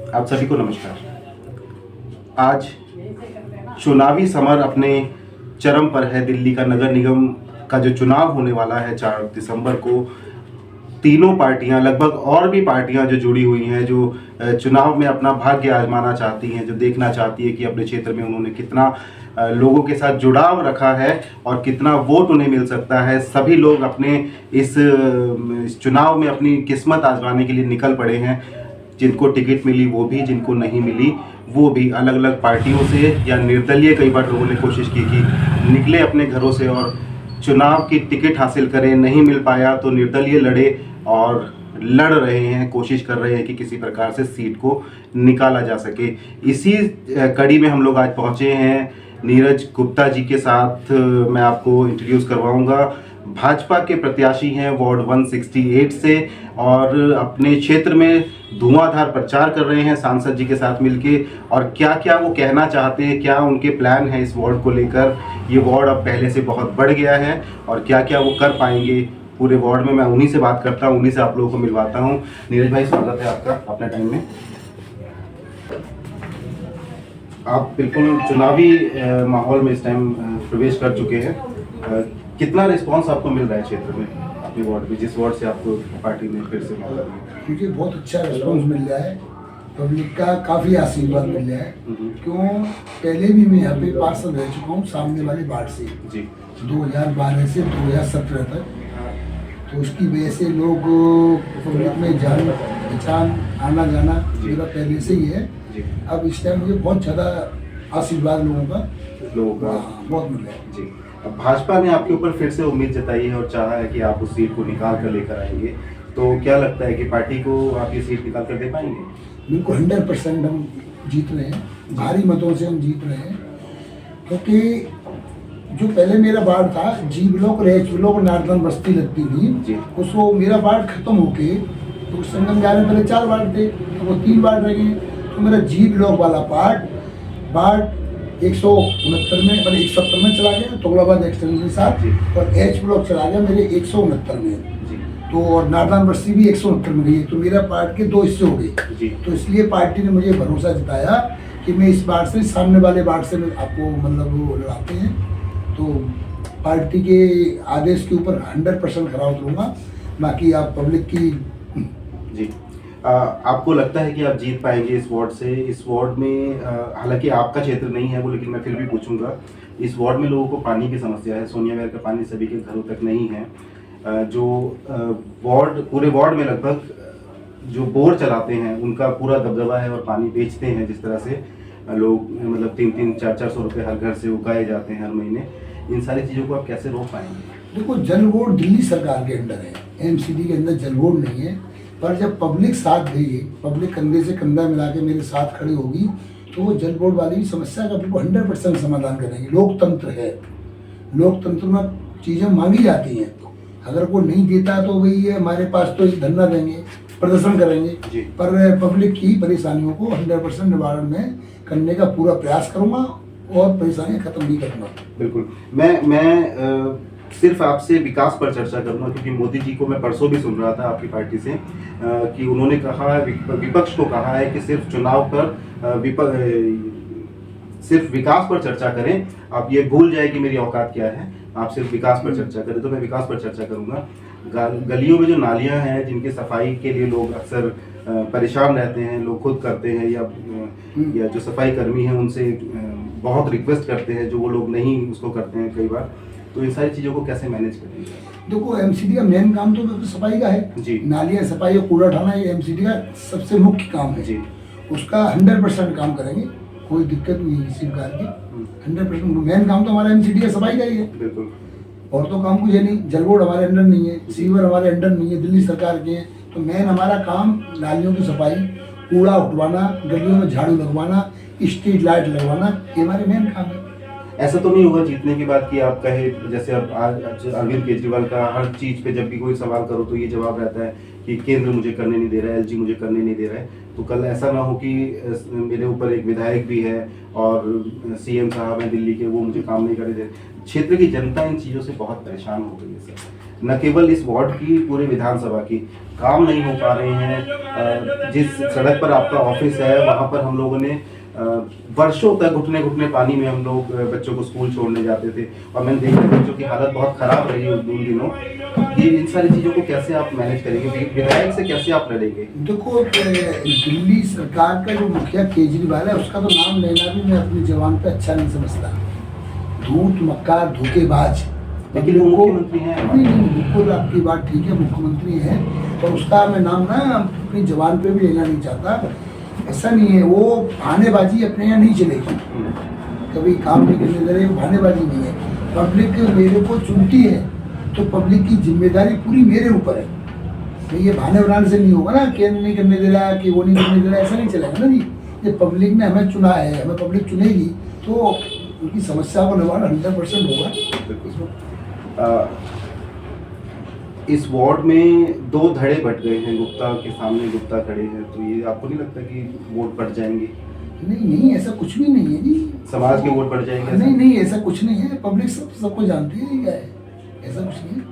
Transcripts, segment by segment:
आप सभी को नमस्कार। आज चुनावी समर अपने चरम पर है। दिल्ली का नगर निगम का जो चुनाव होने वाला है 4 दिसंबर को, तीनों पार्टियां, लगभग और भी पार्टियां जो जुड़ी हुई हैं, जो चुनाव में अपना भाग्य आजमाना चाहती हैं, जो देखना चाहती है कि अपने क्षेत्र में उन्होंने कितना लोगों के साथ जुड़ाव रखा है और कितना वोट उन्हें मिल सकता है। सभी लोग अपने इस चुनाव में अपनी किस्मत आजमाने के लिए निकल पड़े हैं। जिनको टिकट मिली वो भी, जिनको नहीं मिली वो भी, अलग अलग पार्टियों से या निर्दलीय कई बार लोगों ने कोशिश की कि निकले अपने घरों से और चुनाव की टिकट हासिल करें। नहीं मिल पाया तो निर्दलीय लड़े और लड़ रहे हैं, कोशिश कर रहे हैं कि किसी प्रकार से सीट को निकाला जा सके। इसी कड़ी में हम लोग आज पहुंचे हैं नीरज गुप्ता जी के साथ। मैं आपको इंट्रोड्यूस करवाऊंगा। भाजपा के प्रत्याशी हैं वार्ड 168 से और अपने क्षेत्र में धुआंधार प्रचार कर रहे हैं सांसद जी के साथ मिलके। और क्या क्या वो कहना चाहते हैं, क्या उनके प्लान है इस वार्ड को लेकर। ये वार्ड अब पहले से बहुत बढ़ गया है और क्या क्या वो कर पाएंगे पूरे वार्ड में। मैं उन्हीं से बात करता हूँ, उन्हीं से आप लोगों को मिलवाता हूँ। नीरज भाई, स्वागत है आपका अपने टाइम में। आप बिल्कुल चुनावी माहौल में इस टाइम प्रवेश कर चुके हैं। कितना रिस्पांस आपको मिल रहा है क्षेत्र में अपने वार्ड में, जिस वार्ड से आपको पार्टी ने फिर से मौका दिया? मुझे बहुत अच्छा रिस्पांस मिल रहा है, पब्लिक का काफ़ी आशीर्वाद मिल रहा है। क्यों, पहले भी मैं यहाँ पे पार्षद रह चुका हूँ सामने वाले वार्ड से जी, 2012 से 2017 तक। तो उसकी वजह से लोग पब्लिक में जान पहचान आना जाना मेरा पहले से ही है। अब इस टाइम मुझे बहुत ज़्यादा आशीर्वाद लोगों का बहुत मिल रहा है जी। अब भाजपा ने आपके ऊपर फिर से उम्मीद जताई है और चाहा है कि आप उस सीट को निकाल कर लेकर आएंगे, तो क्या लगता है कि पार्टी को आप ये सीट निकाल कर दे पाएंगे? बिल्कुल 100% हम जीत रहे हैं, भारी मतों से हम जीत रहे हैं। क्योंकि जो पहले मेरा वार्ड था, जी ब्लॉक, रेच ब्लॉक, नारदन बस्ती लगती थी, उसको मेरा वार्ड खत्म होके तो संगम जाने पहले 4 वार्ड थे, तो वो 3 वार्ड रह गए। तो मेरा जी ब्लॉक वाला वार्ड 169 में, मतलब 170 में चला गया, तुगलाबाद एक्सटेंशन के साथ, और एच ब्लॉक चला गया मेरे 169 में। तो और नारदान बस्ती भी 169 में गई। तो मेरा पार्ट के 2 हिस्से हो गए। तो इसलिए पार्टी ने मुझे भरोसा जताया कि मैं इस बार से सामने वाले वार्ड से आपको मतलब वो लड़ाते हैं। तो पार्टी के आदेश के ऊपर 100% खरा उतरूंगा। बाकी आप पब्लिक की जी, आपको लगता है कि आप जीत पाएंगे इस वार्ड से? इस वार्ड में हालांकि आपका क्षेत्र नहीं है वो, लेकिन मैं फिर भी पूछूंगा। इस वार्ड में लोगों को पानी की समस्या है, सोनिया विहार का पानी सभी के घरों तक नहीं है। जो वार्ड, पूरे वार्ड में लगभग जो बोर चलाते हैं उनका पूरा दबदबा है और पानी बेचते हैं। जिस तरह से लोग मतलब 300 400 रुपये हर घर से उगाए जाते हैं हर महीने। इन सारी चीज़ों को आप कैसे रोक पाएंगे? देखो, जल बोर्ड दिल्ली सरकार के अंडर है, एमसीडी के अंदर जल बोर्ड नहीं है। पर जब पब्लिक साथ देगी, पब्लिक कंधे से कंधा मिला के मेरे साथ खड़ी होगी, तो वो जल बोर्ड वाली समस्या का बिल्कुल 100% समाधान करेंगे। लोकतंत्र है, लोकतंत्र में चीज़ें मांगी जाती हैं। अगर कोई नहीं देता तो वही है, हमारे पास तो धरना देंगे, प्रदर्शन करेंगे। पर पब्लिक की परेशानियों को 100% निवारण में करने का पूरा प्रयास करूँगा और परेशानियाँ खत्म नहीं करूँगा। बिल्कुल। मैं सिर्फ आपसे विकास पर चर्चा करूंगा, क्योंकि मोदी जी को मैं परसों भी सुन रहा था आपकी पार्टी से कि उन्होंने कहा, विपक्ष को कहा है कि सिर्फ चुनाव पर सिर्फ विकास पर चर्चा करें। आप ये भूल जाए कि मेरी औकात क्या है, आप सिर्फ विकास पर चर्चा करें। तो मैं विकास पर चर्चा करूंगा। गलियों में जो नालियां हैं जिनकी सफाई के लिए लोग अक्सर परेशान रहते हैं, लोग खुद करते हैं या जो सफाई कर्मी हैं उनसे बहुत रिक्वेस्ट करते हैं, जो वो लोग नहीं उसको करते हैं कई बार। तो इन सारी चीज़ों को कैसे मैनेज करेंगे? देखो, एमसीडी का मेन काम तो सफाई का है जी। नालियाँ सफाई और कूड़ा उठाना, ये एमसीडी का सबसे मुख्य काम है जी। उसका 100% काम करेंगे, कोई दिक्कत नहीं है किसी प्रकार की। 100% मेन काम तो हमारा एमसीडी का सफाई का ही है। बिल्कुल। और तो काम कुछ है नहीं। जल बोर्ड हमारे अंडर नहीं है, सीवर हमारे अंडर नहीं है, दिल्ली सरकार के हैं। तो मेन हमारा काम नालियों की सफाई, कूड़ा उठवाना, गलियों में झाड़ू लगवाना, स्ट्रीट लाइट लगवाना, ये हमारे मेन काम है। ऐसा तो नहीं होगा जीतने के बाद कि आप कहे, जैसे अब आज अरविंद केजरीवाल का हर चीज़ पे जब भी कोई सवाल करो तो ये जवाब रहता है कि केंद्र मुझे करने नहीं दे रहा है, एलजी मुझे करने नहीं दे रहा है। तो कल ऐसा ना हो कि मेरे ऊपर एक विधायक भी है और सीएम साहब हैं दिल्ली के, वो मुझे काम नहीं करने दे रहे। क्षेत्र की जनता इन चीज़ों से बहुत परेशान हो गई है सर। न केवल इस वार्ड की, पूरे विधानसभा की काम नहीं हो पा रहे हैं। जिस सड़क पर आपका ऑफिस है वहाँ पर हम लोगों ने वर्षों तक घुटने घुटने पानी में हम लोग बच्चों को स्कूल छोड़ने जाते थे, और मैंने देखा बच्चों की हालत बहुत खराब रही उन दिनों। ये इन सारी चीज़ों को कैसे आप मैनेज करेंगे, विधायक से कैसे आप लड़ेंगे? देखो, दिल्ली सरकार का जो मुखिया केजरीवाल है उसका तो नाम लेना भी मैं अपनी जबान पे अच्छा नहीं समझता। धूर्त, मक्कार, धोखेबाज। लेकिन वो मुख्यमंत्री हैं। नहीं, बिल्कुल आपकी बात ठीक है, मुख्यमंत्री है, और उसका मैं नाम ना अपनी जबान पे भी लेना नहीं चाहता। ऐसा नहीं है, वो बहानेबाजी अपने यहाँ नहीं चलेगी, कभी काम नहीं करने दे रहे, बहानेबाजी नहीं है। पब्लिक मेरे को चुनती है तो पब्लिक की जिम्मेदारी पूरी मेरे ऊपर है। तो ये बहाने बनाने से नहीं होगा ना, कि नहीं करने दे रहा, कि वो नहीं करने दे रहा, ऐसा नहीं चलेगा ना जी। ये पब्लिक ने हमें चुना है, हमें पब्लिक चुनेगी तो उनकी समस्या को निवारण 100% होगा। इस वार्ड में 2 धड़े बट गए हैं, गुप्ता के सामने गुप्ता खड़े हैं, तो ये आपको नहीं लगता कि वोट बढ़ जाएंगे? नहीं, ऐसा कुछ भी नहीं है जी। समाज के वोट बढ़ जाएंगे? नहीं, ऐसा कुछ नहीं है, पब्लिक सबको जानती है क्या है, ऐसा कुछ नहीं है।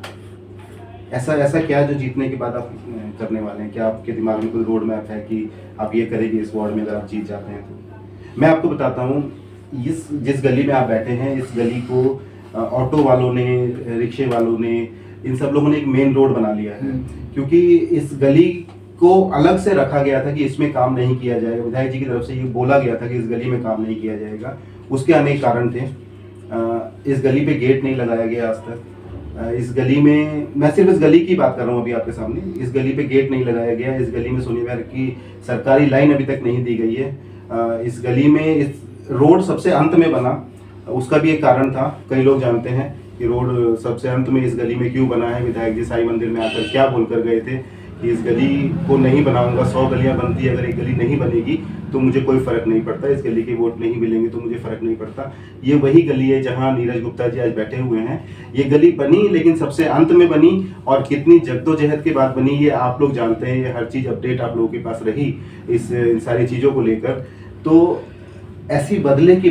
ऐसा क्या जो जीतने के बाद आप करने वाले हैं? क्या आपके दिमाग में कोई रोड मैप है कि आप ये करेंगे इस वार्ड में अगर आप जीत जाते हैं तो? मैं आपको बताता हूँ, इस जिस गली में आप बैठे हैं, इस गली को ऑटो वालों ने, रिक्शे वालों ने, इन सब लोगों ने एक मेन रोड बना लिया है, क्योंकि इस गली को अलग से रखा गया था कि इसमें काम नहीं किया जाएगा। विधायक जी की तरफ से ये बोला गया था कि इस गली में काम नहीं किया जाएगा। उसके अनेक कारण थे। इस गली पे गेट नहीं लगाया गया आज तक। इस गली में, मैं सिर्फ इस गली की बात कर रहा हूँ अभी आपके सामने, इस गली पे गेट नहीं लगाया गया। इस गली में सोनी विहार की सरकारी लाइन अभी तक नहीं दी गई है। इस गली में इस रोड सबसे अंत में बना, उसका भी एक कारण था। कई लोग जानते हैं कि रोड सबसे अंत में इस गली में क्यों बना है। विधायक जी साई मंदिर में आकर क्या बोलकर गए थे कि इस गली को नहीं बनाऊंगा, 100 गलियां बनती है, अगर एक गली नहीं बनेगी तो मुझे कोई फर्क नहीं पड़ता, इस गली के वोट नहीं मिलेंगे तो मुझे फर्क नहीं पड़ता। ये वही गली है जहां नीरज गुप्ता जी आज बैठे हुए हैं। ये गली बनी, लेकिन सबसे अंत में बनी, और कितनी जद्दोजहद के बाद बनी ये आप लोग जानते हैं। ये हर चीज अपडेट आप लोगों के पास रही इन सारी चीजों को लेकर। तो ऐसी बदले की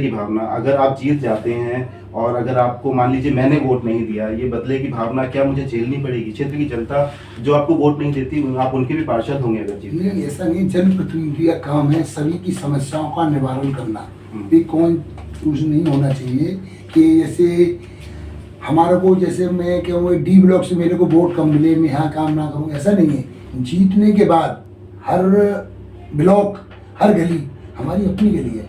भावना अगर आप जीत जाते हैं, और अगर आपको मान लीजिए मैंने वोट नहीं दिया, ये बदले की भावना क्या मुझे झेलनी पड़ेगी? क्षेत्र की जनता जो आपको वोट नहीं देती, आप उनके भी पार्षद होंगे अगर जीत? नहीं, ऐसा नहीं। जनप्रतिनिधि का काम है सभी की समस्याओं का निवारण करना। भी कौन कुछ नहीं होना चाहिए कि जैसे हमारे को, जैसे मैं कहूँ डी ब्लॉक से मेरे को वोट कम मिले, मैं यहाँ काम ना करूँ, ऐसा नहीं है। जीतने के बाद हर ब्लॉक, हर गली हमारी अपनी गली है।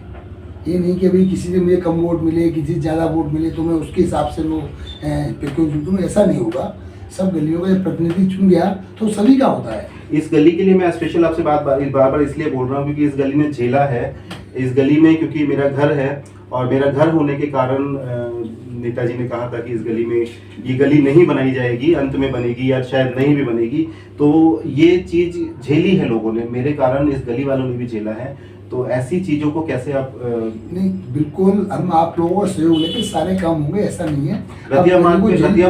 ये नहीं कि भाई किसी से मुझे कम वोट मिले, किसी से ज़्यादा वोट मिले तो मैं उसके हिसाब से वो क्यों जीतूँ, ऐसा नहीं होगा। सब गलियों का प्रतिनिधि चुन गया तो सभी का होता है। इस गली के लिए मैं स्पेशल आपसे बार बार इसलिए बोल रहा हूँ क्योंकि इस गली ने झेला है। इस गली में क्योंकि मेरा घर है, और मेरा घर होने के कारण नेताजी ने कहा था कि इस गली में ये गली नहीं बनाई जाएगी, अंत में बनेगी या शायद नहीं भी बनेगी। तो ये चीज़ झेली है लोगों ने, मेरे कारण इस गली वालों ने भी झेला है। तो ऐसी चीज़ों को कैसे आप नहीं, बिल्कुल हम आप लोगों का सहयोग लेकर सारे काम होंगे, ऐसा नहीं है। रतिया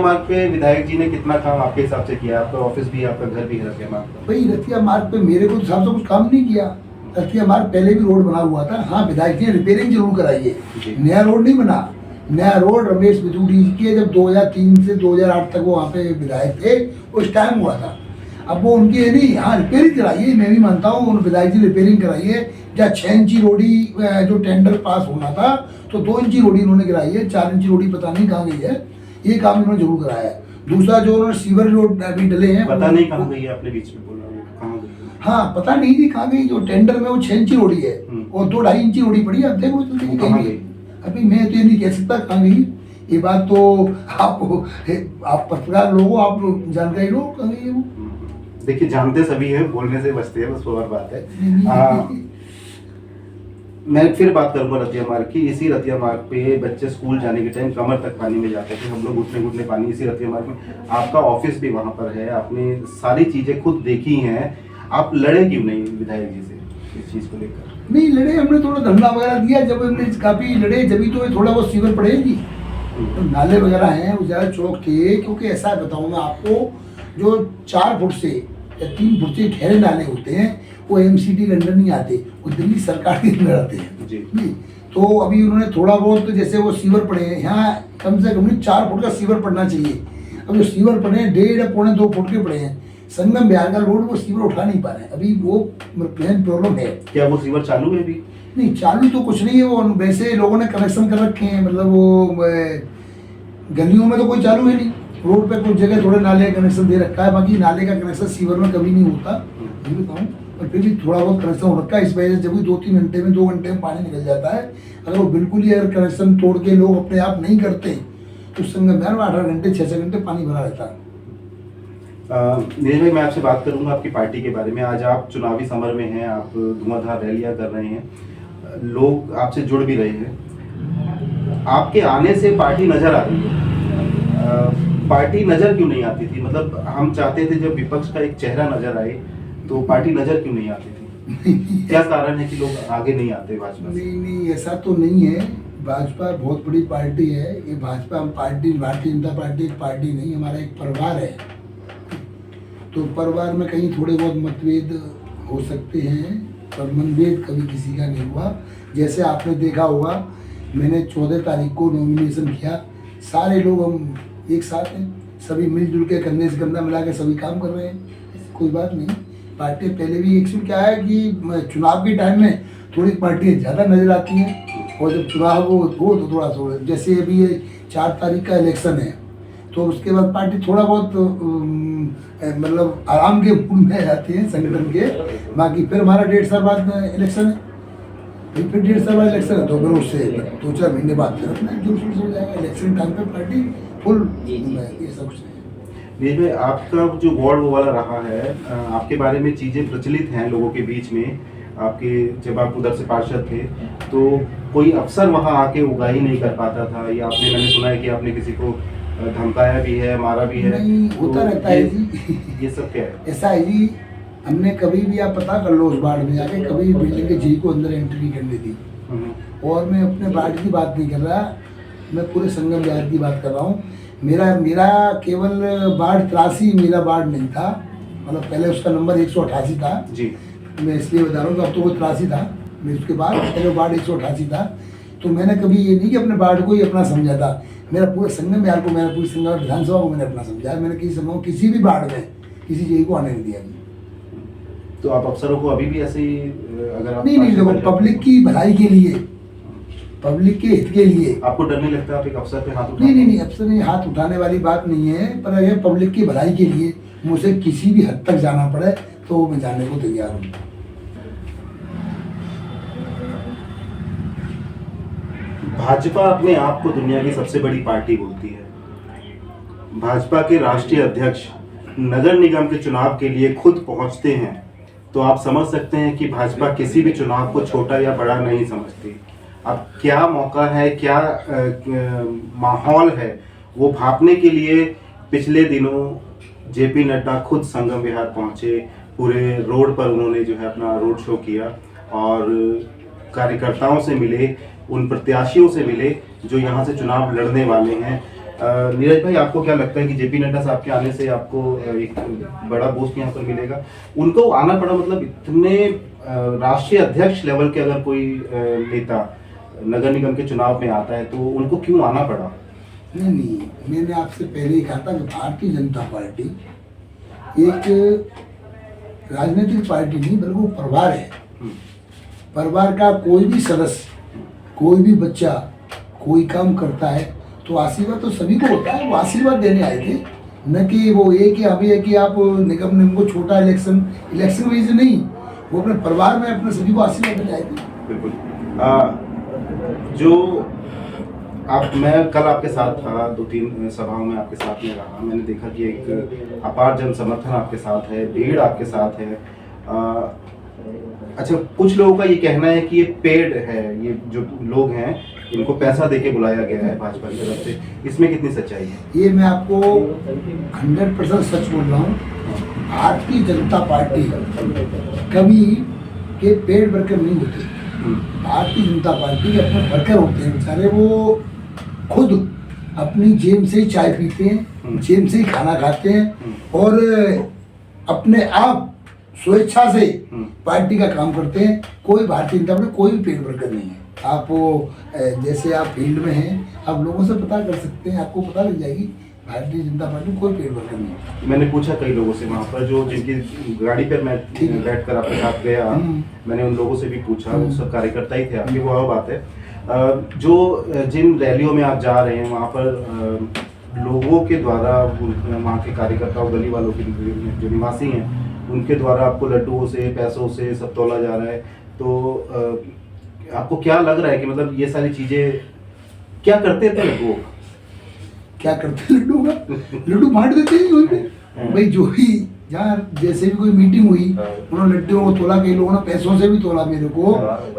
मार्ग पे विधायक जी ने कितना काम आपके हिसाब से किया? आपका ऑफिस भी, आपका घर भी है रतिया मार्ग पे। भाई रतिया मार्ग पे मेरे को हिसाब से कुछ काम नहीं किया। रतिया मार्ग पहले भी रोड बना हुआ था। हाँ, विधायक जी ने रिपेयरिंग जरूर कराई है, नया रोड नहीं बना। नया रोड रमेश बिजूड़ी के जब 2003 से 2008 तक वो वहाँ पे विधायक थे, उस टाइम हुआ था। अब वो उनकी नहीं, हाँ रिपेयरिंग कराइए, मैं भी मानता हूँ उन विधायक जी रिपेयरिंग कराइए। या 6 इंची रोडी जो टेंडर पास होना था तो 2 इंची रोडी इन्होंने कराई है, 4 इंची रोडी पता नहीं कहाँ गई है। ये काम इन्होंने जरूर कराया है। दूसरा जो उन्होंने सीवर रोड अभी डले हैं, पता नहीं कहाँ गई है, आपने बीच में बोला कहाँ गई? हाँ, पता नहीं जी कहाँ गई। जो टेंडर में वो 6 इंची रोडी है और 2-2.5 इंची रोडी पड़ी है। अब देखो कहीं गई, अभी मैं तो ये नहीं कह सकता कहाँ गई। ये बात तो आप पत्रकार लोगों, आप जानकारी लो कहाँ गई है वो। देखिए, जानते सभी हैं, बोलने से बचते हैं, बस वो और बात है। मैं फिर बात करूंगा रतिया मार्ग की। इसी रतिया मार्ग पे बच्चे स्कूल जाने के टाइम कमर तक पानी में जाते थे, हम लोग घुटने घुटने पानी। इसी रतिया मार्ग में आपका ऑफिस भी वहां पर है, आपने सारी चीजें खुद देखी हैं। आप लड़े क्यों नहीं विधायक जी से इस चीज को लेकर? नहीं लड़े, हमने थोड़ा धरना वगैरह दिया, जब हमने काफी लड़े जब तो थोड़ा बहुत सीवर पड़ेगी। तो नाले वगैरह हैं, वो ज़्यादा चौक थे। क्योंकि ऐसा बताऊँ मैं आपको, जो 4 फुट से या 3 फुट से ठहरे नाले होते हैं वो MCD के अंडर नहीं आते, वो दिल्ली सरकार के अंदर आते हैं जी। तो अभी उन्होंने थोड़ा बहुत जैसे वो सीवर पड़े हैं, यहाँ कम से कम 4 फुट का सीवर पड़ना चाहिए। अब जो सीवर पड़े हैं 1.5 पौने 2 फुट के पड़े हैं। संगम बिहार का लोड वो सीवर उठा नहीं पा रहे हैं, अभी वो मेन प्रॉब्लम है। क्या वो सीवर चालू है अभी? नहीं, चालू तो कुछ नहीं है, वो वैसे लोगों ने कनेक्शन कर रखे हैं, मतलब वो गलियों में तो कोई चालू है नहीं, रोड पे कुछ जगह थोड़े नाले का कनेक्शन दे रखा है, बाकी नाले का कनेक्शन सीवर में कभी नहीं होता, ये भी कहूँ। और फिर भी थोड़ा बहुत कनेक्शन हो रखा है, इस वजह से जब भी 2-3 घंटे में 2 घंटे में पानी निकल जाता है। अगर वो बिल्कुल ही अगर कनेक्शन तोड़ के लोग अपने आप नहीं करते तो संगम में 8 घंटे 6 घंटे पानी भरा रहता है। नीरज भाई, मैं आपसे बात करूंगा आपकी पार्टी के बारे में। आज आप चुनावी समर में हैं, आप धुआंधार रैलियां कर रहे हैं, लोग आपसे जुड़ भी रहे हैं। आपके आने से पार्टी नजर आ रही है। पार्टी नजर क्यों नहीं आती थी? मतलब हम चाहते थे जब विपक्ष का एक चेहरा नजर आए तो पार्टी नजर क्यों नहीं आती थी? क्या कारण है कि लोग आगे नहीं आते भाजपा से? नहीं, ऐसा तो नहीं है। भाजपा बहुत बड़ी पार्टी है। ये भाजपा हम पार्टी, भारतीय जनता पार्टी एक पार्टी नहीं, हमारा एक परिवार है। तो परिवार में कहीं थोड़े बहुत मतभेद हो सकते हैं, पर मनभेद कभी किसी का नहीं हुआ। जैसे आपने देखा होगा, मैंने 14 तारीख को नॉमिनेशन किया, सारे लोग हम एक साथ हैं, सभी मिलजुल के कंधे से कंधा मिला के सभी काम कर रहे हैं, कोई बात नहीं। पार्टी पहले भी एक्चुअली क्या है कि चुनाव के टाइम में थोड़ी पार्टियाँ ज़्यादा नजर आती हैं, और जब चुनाव हो तो थोड़ा जैसे अभी ये 4 तारीख का इलेक्शन है, तो उसके बाद पार्टी थोड़ा बहुत मतलब आराम के मूड में आती है संगठन के। बाकी फिर हमारा 1.5 साल बाद इलेक्शन है, फिर 1.5 साल बाद इलेक्शन है, तो फिर उससे 2-4 महीने बाद फिर अपना जोश हो जाएगा। इलेक्शन टाइम पे पार्टी फुल, ये सब कुछ है। नीरज भाई, आपका जो वार्ड वो वाला रहा है, आपके बारे में चीज़ें प्रचलित हैं लोगों के बीच में। आपके जब आप उधर से पार्षद थे तो कोई अफसर वहाँ आके उगाही नहीं कर पाता था, या आपने, मैंने सुना है कि आपने किसी को धमकाया भी है, मारा भी है। नहीं, होता रहता है जी। ये सब क्या है? ऐसा है जी, हमने कभी भी, आप पता कर लो उस वार्ड में जाके, कभी बिल्डिंग के जी को अंदर एंट्री नहीं करने दी। और मैं अपने वार्ड की बात नहीं कर रहा, मैं पूरे संगम बिहार की बात कर रहा हूँ। मेरा केवल वार्ड 83 मेरा वार्ड नहीं था, मतलब पहले उसका नंबर 188 था जी। मैं इसलिए बता रहा हूँ कि अब तो वो 83 था, मैं उसके बाद पहले वार्ड 188 था। तो मैंने कभी ये नहीं कि अपने वार्ड को ही अपना समझा था, मेरा पूरे संगम बिहार को, मैंने पूरी संगम विधानसभा को मैंने अपना समझा। मैंने किसी भी वार्ड में किसी चीज को आने नहीं दिया। तो आप अफसरों को अभी भी ऐसे ही, अगर आप नहीं, देखो, पब्लिक की भलाई के लिए, पब्लिक के हित के लिए। आपको डर नहीं लगता आप एक अफसर पे हाथ उठा? नहीं, अफसर ने हाथ उठाने वाली बात नहीं है, पर यह पब्लिक की भलाई के लिए मुझे किसी भी हद तक जाना पड़े तो मैं जाने को तैयार हूँ। भाजपा अपने आप को दुनिया की सबसे बड़ी पार्टी बोलती है। भाजपा के राष्ट्रीय अध्यक्ष नगर निगम के चुनाव के लिए खुद पहुंचते हैं, तो आप समझ सकते हैं कि भाजपा किसी भी चुनाव को छोटा या बड़ा नहीं समझती। अब क्या मौका है, क्या माहौल है, वो भांपने के लिए पिछले दिनों जेपी नड्डा खुद संगम विहार पहुंचे। पूरे रोड पर उन्होंने जो है अपना रोड शो किया और कार्यकर्ताओं से मिले, उन प्रत्याशियों से मिले जो यहाँ से चुनाव लड़ने वाले हैं। नीरज भाई, आपको क्या लगता है कि जेपी नड्डा साहब के आने से आपको एक बड़ा बूस्ट यहाँ पर मिलेगा? उनको आना पड़ा, मतलब इतने राष्ट्रीय अध्यक्ष लेवल के अगर कोई नेता नगर निगम के चुनाव में आता है तो उनको क्यों आना पड़ा? नहीं, मैंने आपसे पहले ही कहा था कि भारतीय जनता पार्टी एक राजनीतिक पार्टी नहीं, बल्कि वो परिवार है। परिवार का कोई भी सदस्य, कोई भी बच्चा कोई काम करता है तो आशीर्वाद तो सभी को होता है। वो आशीर्वाद देने आए थे, न कि वो ये कि अभी है कि आप निगम को छोटा इलेक्शन वजह से नहीं, वो अपने परिवार में अपने सभी को आशीर्वाद देने आए थे। बिल्कुल। जो आप, मैं कल आपके साथ था, 2-3 सभाओं में आपके साथ में रहा, मैंने देखा कि एक अपार जन समर्थन आपके साथ है, भीड़ आपके साथ है। अच्छा, कुछ लोगों का ये कहना है कि ये पेड है, ये जो लोग हैं इनको पैसा देके बुलाया गया है भाजपा की तरफ से, इसमें कितनी सच्चाई है? ये मैं आपको 100% सच बोल रहा हूँ। भारतीय जनता पार्टी कभी के पेड वर्कर नहीं होते। भारतीय जनता पार्टी के अपने वर्कर होते हैं बेचारे, वो खुद अपनी जेब से ही चाय पीते हैं, जेब से ही खाना खाते हैं और अपने आप स्वेच्छा से पार्टी का काम करते हैं। कोई भारतीय जनता पार्टी कोई भी पेड वर्कर नहीं है। आप जैसे आप फील्ड में हैं, आप लोगों से पता कर सकते हैं, आपको पता लग जाएगी भारतीय जनता पार्टी कोई पेड़ वर्कर नहीं है। मैंने पूछा कई लोगों से वहाँ पर जो जिनकी गाड़ी पर मैं ठीक है। बैठ कर आपके साथ गया, मैंने उन लोगों से भी पूछा, वो सब कार्यकर्ता ही थे आपके, वो और बात है। जो जिन रैलियों में आप जा रहे हैं वहाँ पर लोगों के द्वारा, वहाँ के कार्यकर्ताओं, गली वालों के जो निवासी हैं, उनके द्वारा आपको लड्डुओं से, पैसों से सब तोला जा रहा है, तो आपको क्या लग रहा है कि मतलब ये सारी चीज़ें क्या करते थे लोग? क्या करते लड्डू का, लड्डू बांट देते हैं वहीं पे। भाई जो भी जहाँ जैसे भी कोई मीटिंग हुई, उन्होंने लड्डुओं को तोला, कई लोगों ने पैसों से भी तोला मेरे को,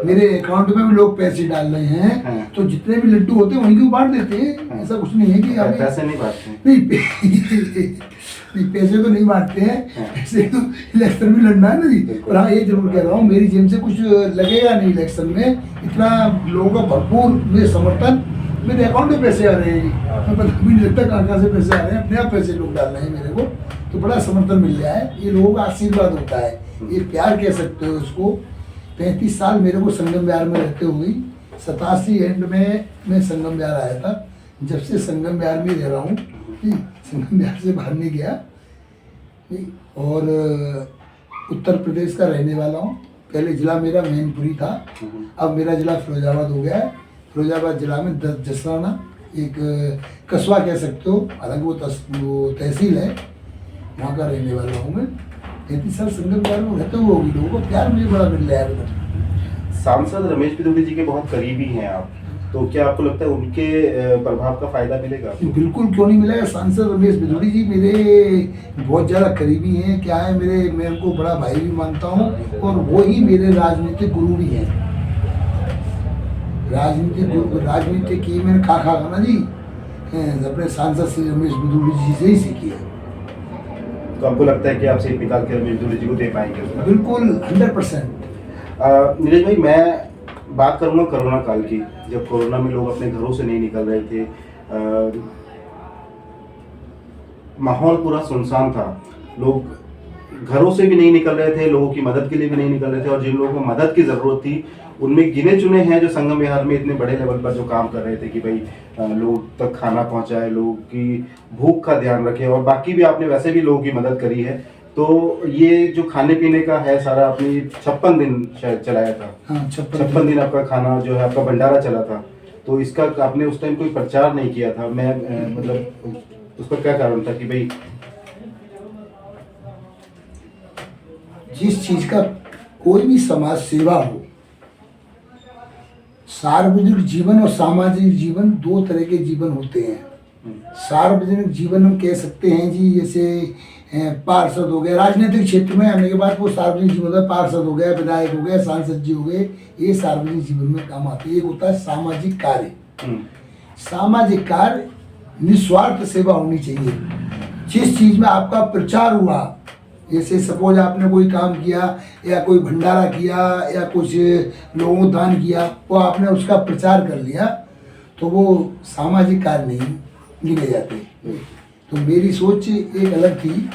मेरे अकाउंट में भी लोग पैसे डाल रहे हैं, तो जितने भी लड्डू होते हैं वहीं को बांट देते हैं। ऐसा कुछ नहीं है कि आप पैसे नहीं बांटते? नहीं, पैसे तो नहीं बांटते हैं, पैसे तो इलेक्शन में लड़ना है ना जी। पर हाँ, ये जरूर कह रहा हूँ, मेरी जेब से कुछ लगेगा नहीं इलेक्शन में, इतना लोगों का भरपूर मेरे समर्थन, मेरे अकाउंट में पैसे आ रहे हैं, मैं पता भी नहीं लगता कहाँ से पैसे आ रहे हैं, अपने आप पैसे लोग डाल रहे हैं मेरे को, तो बड़ा समर्थन मिल रहा है। ये लोगों का आशीर्वाद होता है, ये प्यार कह सकते हो इसको। 35 साल मेरे को संगम विहार में रहते हुए, 87 एंड में मैं संगम विहार आया था। जब से संगम विहार में रह रहा हूँ, संगम विहार से बाहर नहीं गया, और उत्तर प्रदेश का रहने वाला हूँ। पहले जिला मेरा मैनपुरी था, अब मेरा जिला फिरोजाबाद हो गया है। फिरोजाबाद जिला में जसराना एक कस्बा कह सकते हो, हालांकि वो तहसील है, वहाँ का रहने वाला हूँ मैं। 33 साल संगम विहार में रहते हुए होगी, लोगों को प्यार मुझे बड़ा मिल रहा है। सांसद रमेश बिधूड़ी जी के बहुत करीबी हैं आप, तो क्या आपको लगता है उनके प्रभाव का फायदा मिलेगा? बिल्कुल, क्यों नहीं मिलेगा। सांसद रमेश बिधूड़ी जी मेरे बहुत ज़्यादा करीबी हैं। क्या है, मैं उनको बड़ा भाई भी मानता हूँ, और वो ही मेरे राजनीतिक गुरु भी हैं। राजनीति की मैंने खा ना जी, अपने सांसद श्री रमेश बिधूड़ी जी से ही सीखी है। तो आपको लगता है कि आप सीट निकाल के रमेश बिधूड़ी जी को दे पाएंगे? बिल्कुल, 100%। नीरज भाई, मैं बात करूंगा कोरोना काल की, जब कोरोना में लोग अपने घरों से नहीं निकल रहे थे, माहौल पूरा सुनसान था, लोग घरों से भी नहीं निकल रहे थे, लोगों की मदद के लिए भी नहीं निकल रहे थे, और जिन लोगों को मदद की ज़रूरत थी उनमें गिने चुने हैं जो संगम विहार में इतने बड़े लेवल पर जो काम कर रहे थे कि भाई लोग तक खाना पहुंचाए, लोगों की भूख का ध्यान रखे, और बाकी भी आपने वैसे भी लोगों की मदद करी है। तो ये जो खाने पीने का है सारा, अपनी 56 दिन शायद चलाया था। हाँ, 56 दिन आपका खाना जो है, आपका भंडारा चला था, तो इसका आपने उस टाइम कोई प्रचार नहीं किया था। मैं मतलब उसका क्या कारण था कि भाई जिस चीज का कोई भी समाज सेवा हो, सार्वजनिक जीवन और सामाजिक जीवन दो तरह के जीवन होते हैं। सार्वजनिक जीवन हम कह सकते हैं जी, जैसे पार्षद हो गए, राजनीतिक क्षेत्र में आने के बाद वो सार्वजनिक जीवन होता है, पार्षद हो गया, विधायक हो गए, सांसद जी हो गए, ये सार्वजनिक जीवन में काम आते हैं। एक होता है सामाजिक कार्य। सामाजिक कार्य निस्वार्थ सेवा होनी चाहिए। जिस चीज में आपका प्रचार हुआ, जैसे सपोज आपने कोई काम किया या कोई भंडारा किया या कुछ लोगों को दान किया, वो आपने उसका प्रचार कर लिया, तो वो सामाजिक कार्य नहीं गिने जाते। तो मेरी सोच एक अलग थी।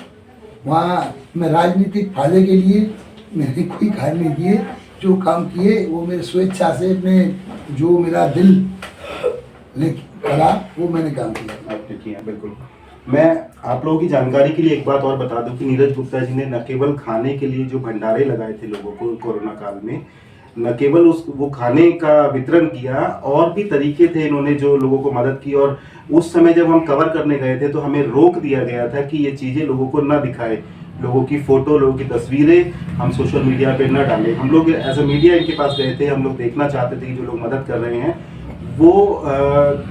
वहाँ मैं राजनीतिक फायदे के लिए मैंने कोई कार्य नहीं किए, जो काम किए वो मेरे स्वेच्छा से, अपने जो मेरा दिल करा वो मैंने काम किया। आपने किया, बिल्कुल। मैं आप लोगों की जानकारी के लिए एक बात और बता दूं कि नीरज गुप्ता जी ने न केवल खाने के लिए जो भंडारे लगाए थे लोगों को कोरोना काल में, न केवल वो खाने का वितरण किया, और भी तरीके थे इन्होंने जो लोगों को मदद की। और उस समय जब हम कवर करने गए थे तो हमें रोक दिया गया था कि ये चीज़ें लोगों को ना दिखाए, लोगों की फ़ोटो, लोगों की तस्वीरें हम सोशल मीडिया पे ना डालें। हम लोग एज ए मीडिया इनके पास गए थे, हम लोग देखना चाहते थे कि जो लोग मदद कर रहे हैं वो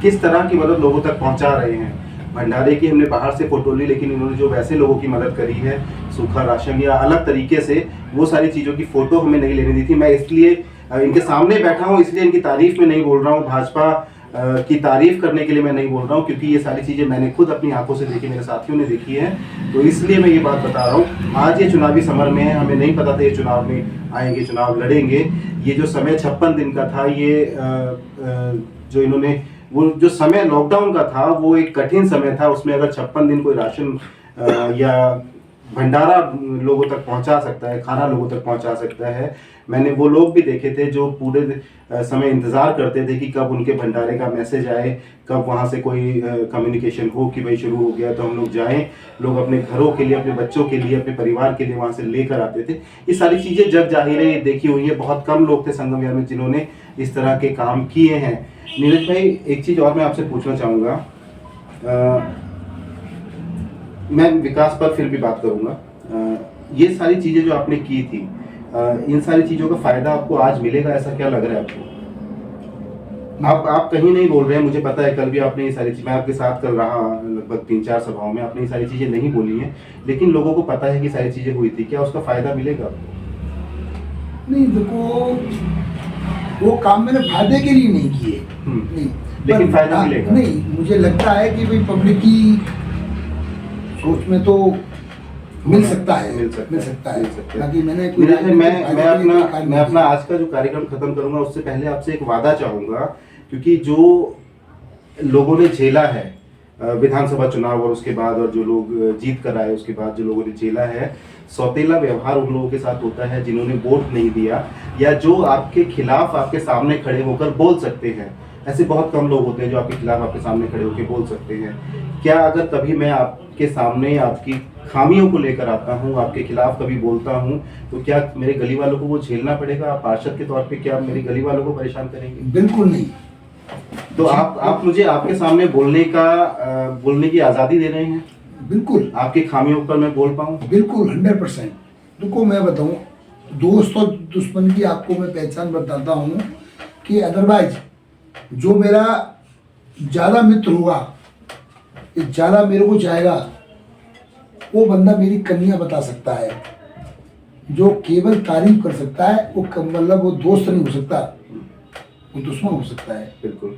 किस तरह की मदद लोगों तक पहुँचा रहे हैं। भंडारे की हमने बाहर से फोटो ली, लेकिन इन्होंने जो वैसे लोगों की मदद करी है, सूखा राशन या अलग तरीके से, वो सारी चीज़ों की फ़ोटो हमें नहीं लेने दी थी। मैं इसलिए इनके सामने बैठा हूँ, इसलिए इनकी तारीफ में नहीं बोल रहा हूँ, भाजपा की तारीफ करने के लिए मैं नहीं बोल रहा हूँ, क्योंकि ये सारी चीज़ें मैंने खुद अपनी आंखों से देखी, मेरे साथियों ने देखी है, तो इसलिए मैं ये बात बता रहा हूँ। आज ये चुनावी समर में है, हमें नहीं पता था ये चुनाव में आएंगे, चुनाव लड़ेंगे। ये जो समय 56 दिन का था, ये जो इन्होंने वो जो समय लॉकडाउन का था वो एक कठिन समय था, उसमें अगर 56 दिन कोई राशन या भंडारा लोगों तक पहुंचा सकता है, खाना लोगों तक पहुंचा सकता है। मैंने वो लोग भी देखे थे जो पूरे समय इंतज़ार करते थे कि कब उनके भंडारे का मैसेज आए, कब वहाँ से कोई कम्युनिकेशन हो कि भाई शुरू हो गया तो हम लोग जाएं। लोग अपने घरों के लिए, अपने बच्चों के लिए, अपने परिवार के लिए वहाँ से लेकर आते थे। ये सारी चीज़ें जग जाहिर देखी हुई है। बहुत कम लोग थे संगम विहार में जिन्होंने इस तरह के काम किए हैं। नीरज भाई, एक चीज़ और मैं आपसे पूछना चाहूँगा, मैं विकास पर फिर भी बात करूंगा। ये सारी चीजें जो आपने की थी, इन सारी चीजों का फायदा आपको आज मिलेगा, ऐसा क्या लग रहा है आपको? आप कहीं नहीं बोल रहे हैं, मुझे पता है। कल भी आपने ये सारी चीज, मैं आपके साथ कल रहा लगभग 3-4 सभाओं में, आपने ये सारी चीजें नहीं बोली हैं, लेकिन लोगों को पता है कि सारी चीजें हुई थी। क्या उसका फायदा मिलेगा आपको? नहीं, देखो, वो काम मैंने फायदे के लिए नहीं किए, नहीं, लेकिन फायदा मिलेगा। नहीं, मुझे लगता है कि भाई पब्लिक की सोच में तो मिल सकता है। बाकी मैंने कोई मैं अपना आज का जो कार्यक्रम खत्म करूंगा उससे पहले आपसे एक वादा चाहूंगा, क्योंकि जो लोगों ने झेला है विधानसभा चुनाव और उसके बाद, और जो लोग जीत कर आए उसके बाद जो लोगों ने झेला है, सौतेला व्यवहार उन लोगों के साथ होता है जिन्होंने वोट नहीं दिया, या जो आपके खिलाफ आपके सामने खड़े होकर बोल सकते हैं। ऐसे बहुत कम लोग होते हैं जो आपके खिलाफ आपके सामने खड़े होकर बोल सकते हैं। क्या अगर कभी मैं आपके सामने आपकी खामियों को लेकर आता हूँ, आपके खिलाफ कभी बोलता हूँ, तो क्या मेरे गली वालों को वो झेलना पड़ेगा? आप पार्षद के तौर पे क्या मेरी गली वालों को परेशान करेंगे? बिल्कुल नहीं। तो आप मुझे आपके सामने बोलने की आज़ादी दे रहे हैं? बिल्कुल। आपकी खामियों पर मैं बोल पाऊँ? बिल्कुल, 100%। देखो, मैं बताऊँ, दोस्त और दुश्मन की आपको मैं पहचान बताता हूँ कि अदरवाइज जो मेरा ज़्यादा मित्र होगा, ज़्यादा मेरे को चाहेगा, वो बंदा मेरी कमियां बता सकता है। जो केवल तारीफ कर सकता है वो मतलब वो दोस्त नहीं हो सकता, वो दुश्मन हो सकता है। बिल्कुल।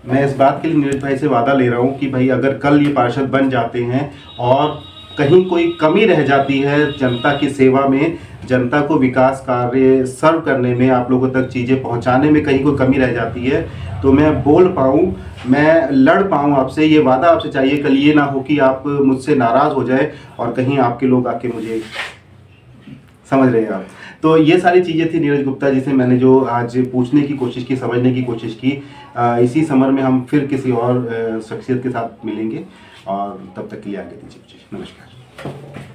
मैं इस बात के लिए नीरज भाई से वादा ले रहा हूँ कि भाई अगर कल ये पार्षद बन जाते हैं और कहीं कोई कमी रह जाती है जनता की सेवा में, जनता को विकास कार्य सर्व करने में, आप लोगों तक चीज़ें पहुंचाने में कहीं कोई कमी रह जाती है, तो मैं बोल पाऊँ, मैं लड़ पाऊँ आपसे। ये वादा आपसे चाहिए। कल ये ना हो कि आप मुझसे नाराज़ हो जाए और कहीं आपके लोग आके मुझे, समझ रहे हैं आप। तो ये सारी चीज़ें थी नीरज गुप्ता जी से मैंने जो आज पूछने की कोशिश की, समझने की कोशिश की। इसी समर में हम फिर किसी और शख्सियत के साथ मिलेंगे, और तब तक के लिए आगे दीजिए। नमस्कार।